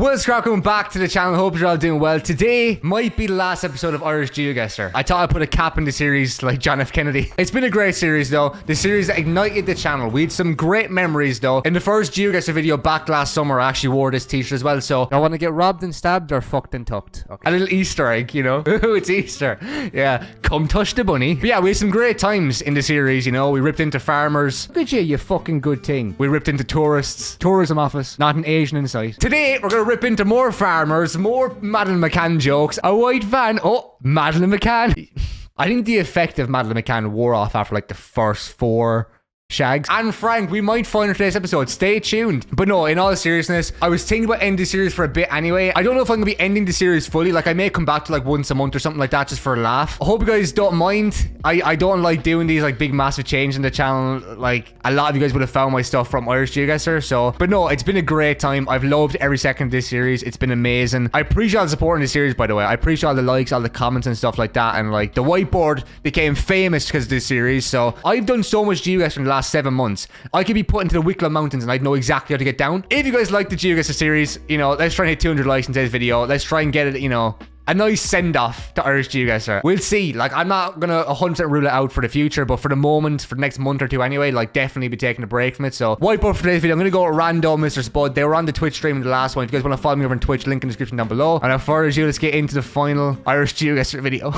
What's cracking? Back to the channel. Hope you're all doing well. Today might be the last episode of Irish GeoGuessr. I thought I'd put a cap in the series like John F. Kennedy. It's been a great series though. The series that ignited the channel. We had some great memories though. In the first GeoGuessr video back last summer, I actually wore this t-shirt as well. So I want to get robbed and stabbed or fucked and tucked. Okay. A little Easter egg, you know. It's Easter. Yeah. Come touch the bunny. But yeah, we had some great times in the series, you know. We ripped into farmers. Look at you fucking good thing. We ripped into tourists. Tourism office. Not an Asian in sight. Today, we're gonna rip into more farmers, more Madeleine McCann jokes. A white van. Oh, Madeleine McCann. I think the effect of Madeleine McCann wore off after like the first 4 shags. And Frank, we might find in today's episode. Stay tuned. But no, in all seriousness, I was thinking about ending the series for a bit anyway. I don't know if I'm gonna be ending the series fully. Like I may come back to like once a month or something like that just for a laugh. I hope you guys don't mind. I don't like doing these like big massive change in the channel. Like a lot of you guys would have found my stuff from Irish GeoGuessr. So, but no, it's been a great time. I've loved every second of this series. It's been amazing. I appreciate all the support in this series, by the way. I appreciate all the likes, all the comments and stuff like that. And like the whiteboard became famous because of this series. So I've done so much GeoGuessr in the last 7 months. I could be put into the Wicklow Mountains and I'd know exactly how to get down. If you guys like the GeoGuessr series, you know, let's try and hit 200 likes in today's video. Let's try and get it, you know, a nice send-off to Irish GeoGuessr. We'll see. Like, I'm not gonna 100% rule it out for the future, but for the moment, for the next month or two anyway, like, definitely be taking a break from it. So, whiteboard for today's video. I'm gonna go with Random Mr. Spud. They were on the Twitch stream in the last one. If you guys want to follow me over on Twitch, link in the description down below. And without further ado, let's get into the final Irish GeoGuessr video.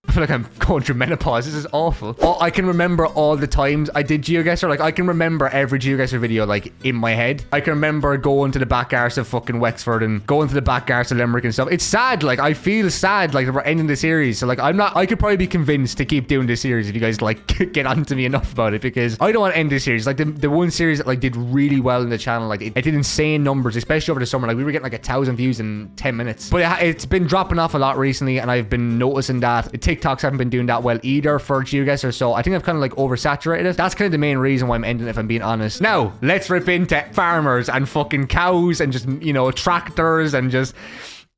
I feel like I'm going through menopause. This is awful. Oh, I can remember all the times I did GeoGuessr. Like, I can remember every GeoGuessr video, like, in my head. I can remember going to the back arse of fucking Wexford and going to the back arse of Limerick and stuff. It's sad. Like, I feel sad, like, we're ending the series. So, like, I could probably be convinced to keep doing this series if you guys, like, get on to me enough about it, because I don't want to end this series. Like, the one series that, like, did really well in the channel, like, it did insane numbers, especially over the summer. Like, we were getting, like, 1,000 views in 10 minutes. But it's been dropping off a lot recently, and I've been noticing that the TikToks haven't been doing that well either for GeoGuessr, so I think I've kind of like oversaturated it. That's kind of the main reason why I'm ending it, if I'm being honest. Now, let's rip into farmers and fucking cows and just, you know, tractors and just,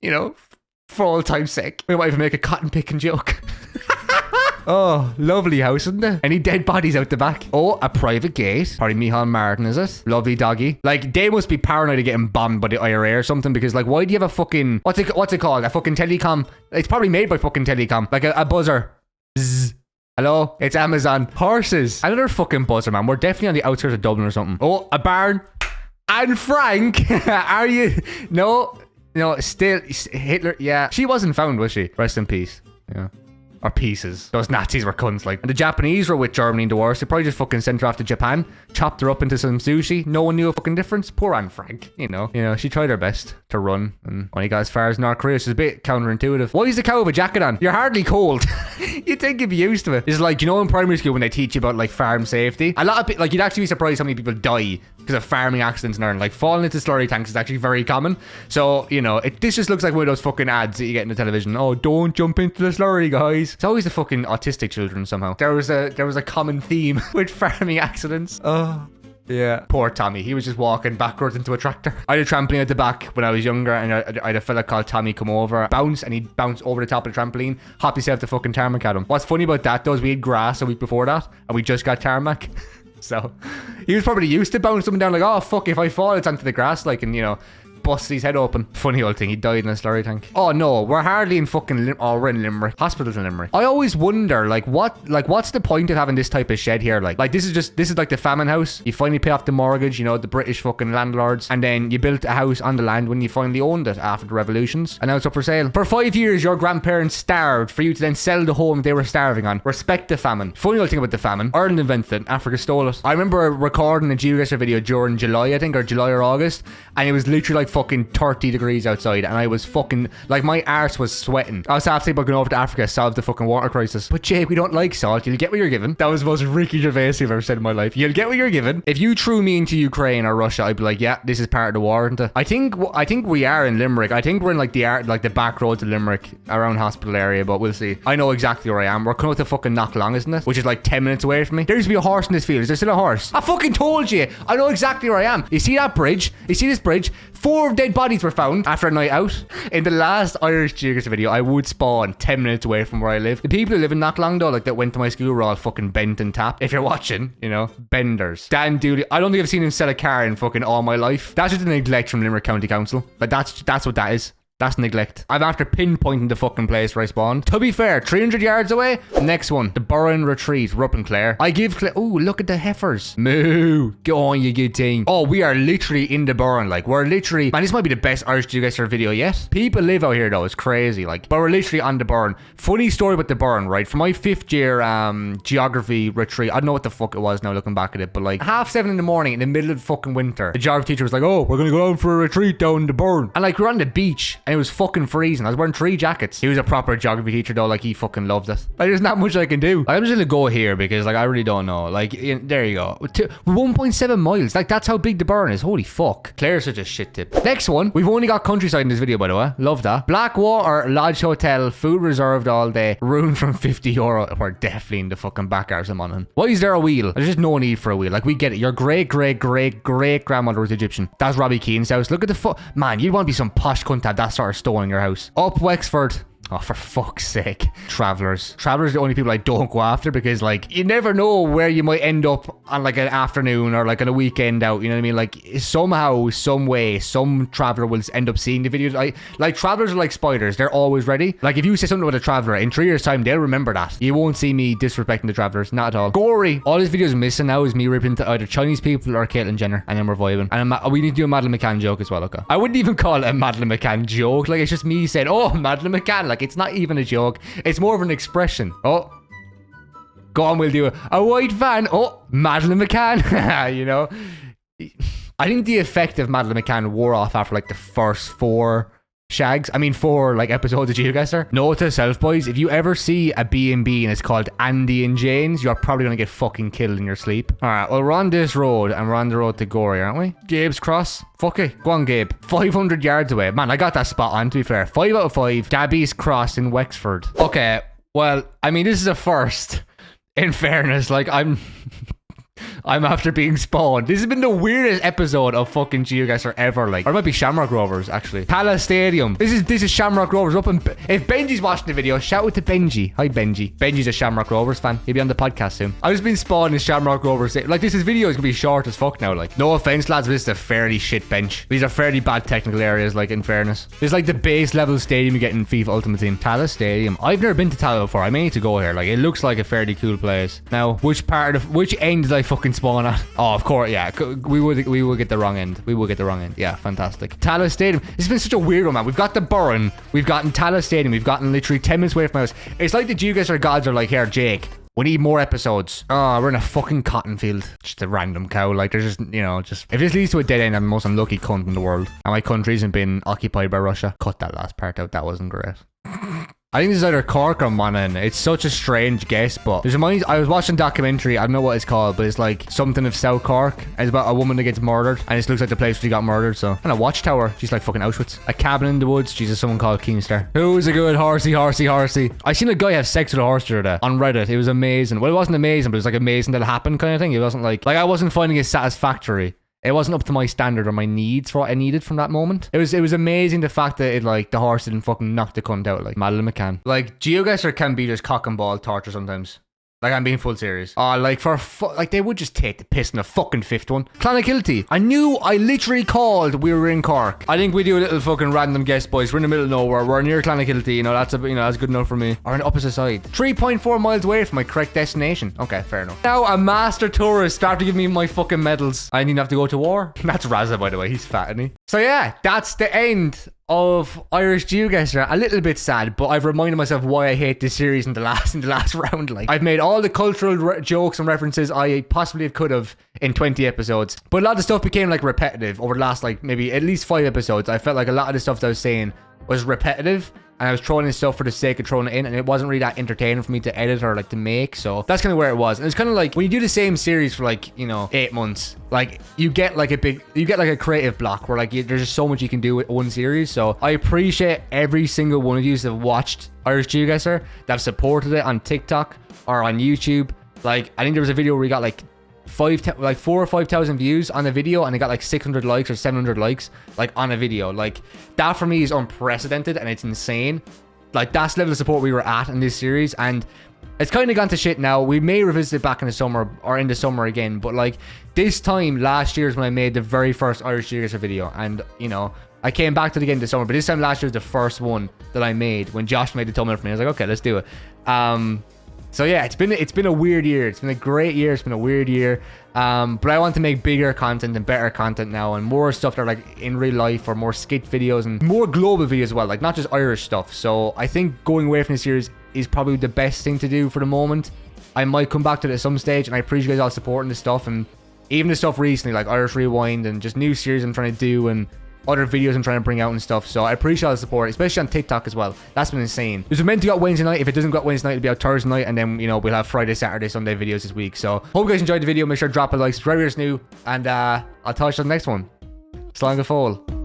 you know, for all time's sake. We might even make a cotton picking joke. Oh, lovely house, isn't it? Any dead bodies out the back? Oh, a private gate. Probably Micheál Martin, is it? Lovely doggy. Like, they must be paranoid of getting bombed by the IRA or something, because, like, why do you have a fucking... What's it called? A fucking telecom? It's probably made by fucking telecom. Like, a buzzer. Zzz. Hello? It's Amazon. Horses. Another fucking buzzer, man. We're definitely on the outskirts of Dublin or something. Oh, a barn. And Frank, are you... No, still... Hitler... Yeah. She wasn't found, was she? Rest in peace. Yeah. Or pieces. Those Nazis were cunts, like. And the Japanese were with Germany in the war, so they probably just fucking sent her off to Japan, chopped her up into some sushi. No one knew a fucking difference. Poor Anne Frank, you know. She tried her best to run and only got as far as North Korea, which is a bit counterintuitive. Why is the cow with a jacket on? You're hardly cold. You'd think you'd be used to it. It's like, you know, in primary school when they teach you about like farm safety, a lot of people, like, you'd actually be surprised how many people die because of farming accidents in Ireland. Like, falling into slurry tanks is actually very common. So, you know, this just looks like one of those fucking ads that you get in the television. Oh, don't jump into the slurry, guys. It's always the fucking autistic children somehow. There was a common theme with farming accidents. Oh, yeah. Poor Tommy. He was just walking backwards into a tractor. I had a trampoline at the back when I was younger, and I had a fella called Tommy come over, bounce, and he'd bounce over the top of the trampoline, hop himself the fucking tarmac at him. What's funny about that though is we had grass a week before that, and we just got tarmac. So he was probably used to bouncing someone down like, oh fuck, if I fall it's onto the grass, like, and you know, bust his head open. Funny old thing, he died in a slurry tank. Oh no, we're hardly in fucking we're in Limerick. Hospitals in Limerick. I always wonder, like, what's the point of having this type of shed here? Like this is like the famine house. You finally pay off the mortgage, you know, the British fucking landlords, and then you built a house on the land when you finally owned it after the revolutions, and now it's up for sale. For 5 years your grandparents starved for you to then sell the home they were starving on. Respect the famine. Funny old thing about the famine, Ireland invented it, Africa stole it. I remember recording a GeoGuessr video during July, I think, or July or August, and it was literally like fucking 30 degrees outside, and I was fucking, like, my arse was sweating. I was half thinking about going over to Africa to solve the fucking water crisis. But Jake, we don't like salt. You'll get what you're given. That was the most Ricky Gervais I've ever said in my life. You'll get what you're given. If you threw me into Ukraine or Russia, I'd be like, yeah, this is part of the war, isn't it? I think we are in Limerick. I think we're in like the back roads of Limerick, around hospital area, but we'll see. I know exactly where I am. We're coming out to fucking Knocklong, isn't it? Which is like 10 minutes away from me. There used to be a horse in this field. Is there still a horse? I fucking told you. I know exactly where I am. You see that bridge? You see this bridge? 4 more dead bodies were found after a night out. In the last Irish GeoGuessr video, I would spawn 10 minutes away from where I live. The people who live in Knocklang though, like that went to my school, were all fucking bent and tapped. If you're watching, you know, benders. Dan Dooley, I don't think I've seen him sell a car in fucking all my life. That's just a neglect from Limerick County Council. Like that's what that is. That's neglect. I'm after pinpointing the fucking place where I spawned. To be fair, 300 yards away. Next one, the Burren Retreat, Rupp Clare. I give Clare. Oh, look at the heifers. Moo. Go on, you good thing. Oh, we are literally in the Burren. Like, we're literally. Man, this might be the best Irish GeoGuessr video yet. People live out here though. It's crazy. Like, but we're literally on the Burren. Funny story about the Burren, right? For my 5th year geography retreat, I don't know what the fuck it was now looking back at it, but like 7:30 in the morning in the middle of fucking winter, the geography teacher was like, "Oh, we're gonna go down for a retreat down the Burren," and like we're on the beach. And it was fucking freezing. I was wearing 3 jackets. He was a proper geography teacher though. Like, he fucking loved it. Like, there's not much I can do. I'm just gonna go here because like I really don't know. Like, there you go. 1.7 miles. Like, that's how big the Burren is. Holy fuck. Claire's such a shit tip. Next one. We've only got countryside in this video, by the way. Love that. Blackwater Lodge Hotel. Food reserved all day. Room from €50. We're definitely in the fucking back arse I'm on. Why is there a wheel? There's just no need for a wheel. Like, we get it. Your great grandmother was Egyptian. That's Robbie Keane's house. Look at the man, you'd want to be some posh cunt to have that sort of stone in your house. Up Wexford. Oh, for fuck's sake. Travellers. Travellers are the only people I don't go after because, like, you never know where you might end up on, like, an afternoon or, like, on a weekend out. You know what I mean? Like, somehow, some way, some traveller will end up seeing the videos. Like, travellers are like spiders. They're always ready. Like, if you say something about a traveller, in 3 years' time, they'll remember that. You won't see me disrespecting the travellers. Not at all. Gory. All this video's missing now is me ripping into either Chinese people or Caitlyn Jenner. And then we're vibing. And we need to do a Madeleine McCann joke as well, okay? I wouldn't even call it a Madeleine McCann joke. Like, it's just me saying, oh, Madeleine McCann. Like, it's not even a joke. It's more of an expression. Oh, go on, we'll do it. A white van. Oh, Madeleine McCann. You know, I think the effect of Madeleine McCann wore off after like the first 4 like episodes of GeoGuessr. Note to self, boys, if you ever see a B&B and it's called Andy and Jane's, you're probably gonna get fucking killed in your sleep. All right, well, we're on this road and we're on the road to Gory, aren't we? Gabe's Cross. Fuck it. Go on, Gabe. 500 yards away. Man, I got that spot on, to be fair. 5 out of 5. Gabby's Cross in Wexford. Okay, well, I mean, this is a first. In fairness, like, I'm after being spawned. This has been the weirdest episode of fucking GeoGuessr ever, like. Or it might be Shamrock Rovers, actually. Palace Stadium. This is Shamrock Rovers up in... If Benji's watching the video, shout out to Benji. Hi, Benji. Benji's a Shamrock Rovers fan. He'll be on the podcast soon. I've just been spawned in Shamrock Rovers. Like, this video is gonna be short as fuck now, like. No offense, lads, but this is a fairly shit bench. These are fairly bad technical areas, like, in fairness. This is like the base level stadium you get in FIFA Ultimate Team. Palace Stadium. I've never been to Tala before. I may need to go here. Like, it looks like a fairly cool place. Now, which end did I fucking spawn at? Oh, of course, yeah. We will get the wrong end. We will get the wrong end. Yeah, fantastic. Tallaght Stadium. This has been such a weird one, man. We've got the Burren. We've gotten Tallaght Stadium. We've gotten literally 10 minutes away from my house. It's like the GeoGuessr gods are like, here, Jake, we need more episodes. Oh, we're in a fucking cotton field. Just a random cow. Like, there's just, you know, just... If this leads to a dead end, I'm the most unlucky cunt in the world. And my country hasn't been occupied by Russia. Cut that last part out. That wasn't great. I think this is either Cork or Monaghan. It's such a strange guess, but there's a mind. I was watching a documentary. I don't know what it's called, but it's like something of South Cork. It's about a woman that gets murdered, and it looks like the place where she got murdered. So, and a watchtower. She's like fucking Auschwitz. A cabin in the woods. Jesus, someone called Keemstar. Who's a good horsey? I seen a guy have sex with a horse the other day on Reddit. It was amazing. Well, it wasn't amazing, but it was like amazing that it happened kind of thing. It wasn't like I wasn't finding it satisfactory. It wasn't up to my standard or my needs for what I needed from that moment. It was amazing the fact that it, like, the horse didn't fucking knock the cunt out like Madeleine McCann. Like, GeoGuessr can be just cock and ball torture sometimes. Like, I'm being full serious. Oh, like, like, they would just take the piss in the fucking 5th one. Clonakilty. I literally called we were in Cork. I think we do a little fucking random guess, boys. We're in the middle of nowhere. We're near Clonakilty. You know, that's good enough for me. Or on the opposite side. 3.4 miles away from my correct destination. Okay, fair enough. Now, a master tourist started to give me my fucking medals. I didn't even have to go to war. That's Raza, by the way. He's fat, isn't he? So, yeah, that's the end of Irish GeoGuessr. A little bit sad, but I've reminded myself why I hate this series in the last round. Like, I've made all the cultural jokes and references I possibly could have in 20 episodes, but a lot of stuff became like repetitive over the last like maybe at least 5 episodes. I felt like a lot of the stuff that I was saying was repetitive, and I was throwing in stuff for the sake of throwing it in, and it wasn't really that entertaining for me to edit or like to make. So that's kind of where it was. And it's kind of like when you do the same series for like, you know, 8 months, like you get like a creative block where like there's just so much you can do with one series. So I appreciate every single one of you that have watched Irish GeoGuessr, that have supported it on TikTok or on YouTube. Like, I think there was a video where we got like like 4 or 5,000 views on a video, and it got like 600 likes or 700 likes like on a video. Like that for me is unprecedented, and it's insane. Like that's the level of support we were at in this series, and it's kind of gone to shit now. We may revisit it back in the summer or in the summer again, but like this time last year is when I made the very first Irish GeoGuessr video, and you know, I came back to it again this summer, but this time last year was the first one that I made when Josh made the thumbnail for me. I was like, okay, let's do it. So yeah, it's been a weird year. It's been a great year. It's been a weird year. But I want to make bigger content and better content now, and more stuff that are like in real life, or more skit videos and more global videos as well, like not just Irish stuff. So I think going away from this series is probably the best thing to do for the moment. I might come back to it at some stage, and I appreciate you guys all supporting this stuff, and even the stuff recently like Irish Rewind and just new series I'm trying to do, and other videos I'm trying to bring out and stuff. So I appreciate all the support, especially on TikTok as well. That's been insane. This was meant to go out Wednesday night. If it doesn't go out Wednesday night, it'll be out Thursday night, and then, you know, we'll have Friday, Saturday, Sunday videos this week. So hope you guys enjoyed the video. Make sure to drop a like, subscribe if you're new, and I'll talk to you on the next one. Slán go fóill.